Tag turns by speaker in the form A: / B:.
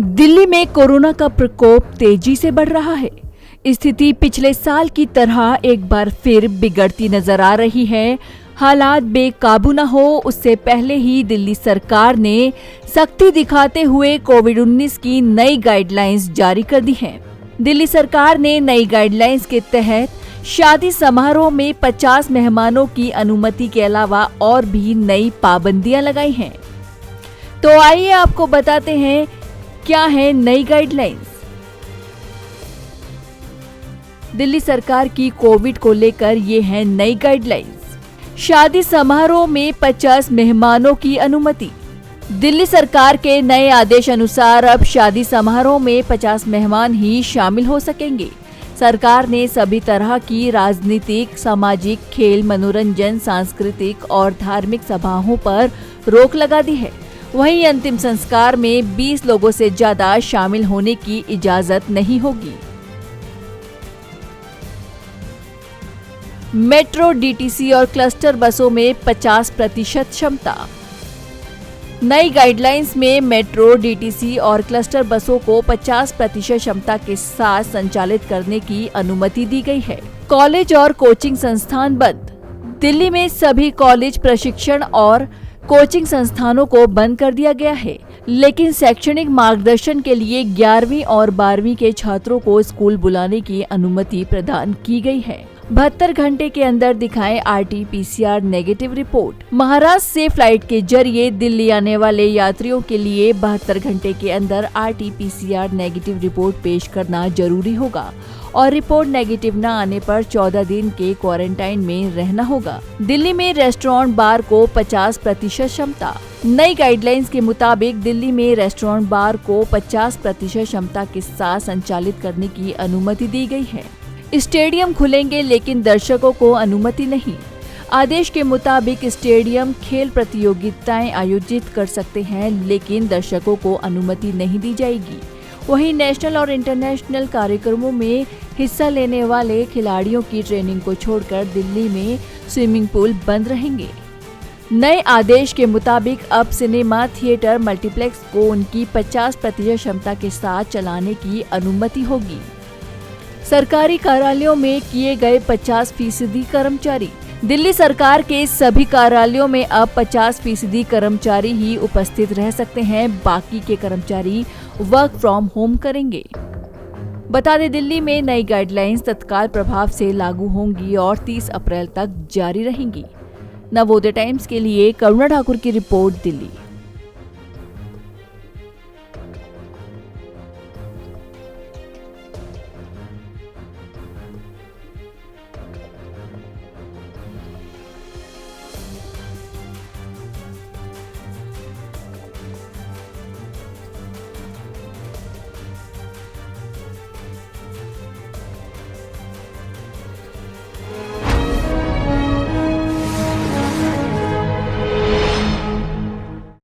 A: दिल्ली में कोरोना का प्रकोप तेजी से बढ़ रहा है। स्थिति पिछले साल की तरह एक बार फिर बिगड़ती नजर आ रही है। हालात बेकाबू न हो उससे पहले ही दिल्ली सरकार ने सख्ती दिखाते हुए कोविड-19 की नई गाइडलाइंस जारी कर दी हैं। दिल्ली सरकार ने नई गाइडलाइंस के तहत शादी समारोह में 50 मेहमानों की अनुमति के अलावा और भी नई पाबंदियां लगाई हैं। तो आइए आपको बताते हैं क्या है नई गाइडलाइंस। दिल्ली सरकार की कोविड को लेकर ये है नई गाइडलाइंस। शादी समारोह में 50 मेहमानों की अनुमति। दिल्ली सरकार के नए आदेश अनुसार अब शादी समारोह में 50 मेहमान ही शामिल हो सकेंगे। सरकार ने सभी तरह की राजनीतिक, सामाजिक, खेल, मनोरंजन, सांस्कृतिक और धार्मिक सभाओं पर रोक लगा दी है। वहीं अंतिम संस्कार में 20 लोगों से ज्यादा शामिल होने की इजाजत नहीं होगी। मेट्रो, डीटीसी और क्लस्टर बसों में 50% क्षमता। नई गाइडलाइंस में मेट्रो, डीटीसी और क्लस्टर बसों को 50% क्षमता के साथ संचालित करने की अनुमति दी गई है। कॉलेज और कोचिंग संस्थान बंद। दिल्ली में सभी कॉलेज, प्रशिक्षण और कोचिंग संस्थानों को बंद कर दिया गया है, लेकिन शैक्षणिक मार्गदर्शन के लिए 11वीं और 12वीं के छात्रों को स्कूल बुलाने की अनुमति प्रदान की गई है। 72 घंटे के अंदर दिखाएं RT-PCR नेगेटिव रिपोर्ट। महाराष्ट्र से फ्लाइट के जरिए दिल्ली आने वाले यात्रियों के लिए 72 घंटे के अंदर RT-PCR नेगेटिव रिपोर्ट पेश करना जरूरी होगा और रिपोर्ट नेगेटिव न आने पर 14 दिन के क्वारंटाइन में रहना होगा। दिल्ली में रेस्टोरेंट, बार को 50% क्षमता। नई गाइडलाइंस के मुताबिक दिल्ली में रेस्टोरेंट, बार को 50% क्षमता के साथ संचालित करने की अनुमति दी गई है। स्टेडियम खुलेंगे लेकिन दर्शकों को अनुमति नहीं। आदेश के मुताबिक स्टेडियम खेल प्रतियोगिताएं आयोजित कर सकते हैं, लेकिन दर्शकों को अनुमति नहीं दी जाएगी। वहीं नेशनल और इंटरनेशनल कार्यक्रमों में हिस्सा लेने वाले खिलाड़ियों की ट्रेनिंग को छोड़कर दिल्ली में स्विमिंग पूल बंद रहेंगे। नए आदेश के मुताबिक अब सिनेमा, थिएटर, मल्टीप्लेक्स को उनकी 50% क्षमता के साथ चलाने की अनुमति होगी। सरकारी कार्यालयों में किए गए 50% कर्मचारी। दिल्ली सरकार के सभी कार्यालयों में अब 50% कर्मचारी ही उपस्थित रह सकते हैं, बाकी के कर्मचारी वर्क फ्रॉम होम करेंगे। बता दें, दिल्ली में नई गाइडलाइंस तत्काल प्रभाव से लागू होंगी और 30 अप्रैल तक जारी रहेंगी। नवोदय टाइम्स के लिए करुणा ठाकुर की रिपोर्ट, दिल्ली।